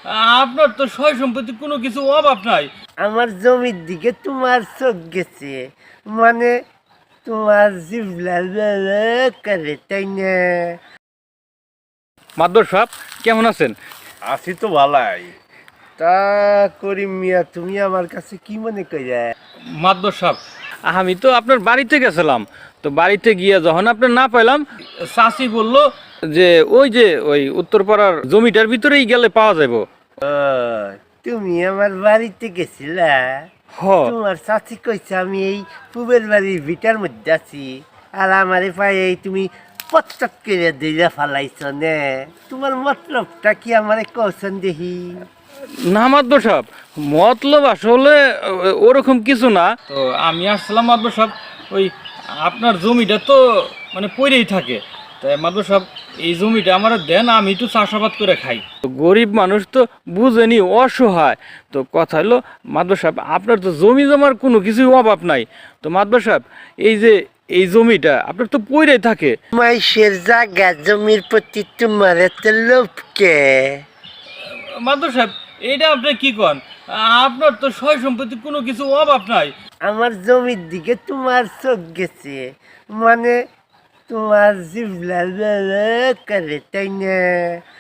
আপনার তো সয় সম্পত্তি কোনো কিছু অভাব নাই। আমার জমির দিকে তোমার চোখ গেছে, মানে তোমার জিভলা করে, তাই না? মাদবর সাহেব কেমন আছেন? আছি তো ভালাই। তা করিম মিয়া, তুমি আমার কাছে কি মনে করে? মাদবর সাহেব, আমি তো আপনার বাড়িতে গেছিলাম, তো বাড়িতে গিয়ে যখন আপনার না পাইলাম, চাচি বললো যে ওই উত্তরপাড়ার জমিটার ভিতরেই গেলে পাওয়া যাবে। ও, তুমি আমার বাড়িতে গেছিলা? হ। তোমার চাচি কইছে আমি এই পুবের বাড়ির ভিটার মধ্যে আছি, আর আমারে পায়ে এই তুমি পচক করে দিলে ফালাইছ নে। তোমার মতলবটা কি আমারে কৌশন দেখি? না মাদবর সাহেব, মতলব আসলে ওরকম কিছু না। তো আমি আসলাম মাদবর সাহেব, ওই আপনার জমিটা তো মানে পড়েই থাকে, তাই মাদবর সাহেব এই জমিটা আমার দেন, আমি একটু চাষাবাদ করে খাই। তো গরিব মানুষ তো বুঝেনি, অসহায়। তো কথা হলো মাদবর সাহেব, আপনার তো জমি জমার কোনো কিছুই অভাব নাই। তো মাদবর সাহেব, এই যে এই জমিটা আপনার তো পড়েই থাকে। মাইশের জায়গা জমির প্রতি তোমার এত লোভ কে? মাদবর সাহেব, এইটা আপনি কি কন? আপনার তো সয় সম্পত্তি কোনো কিছু অভাব নাই। আমার জমির দিকে তোমার চোখ গেছে, মানে তোমার জিভলা করে, তাই না?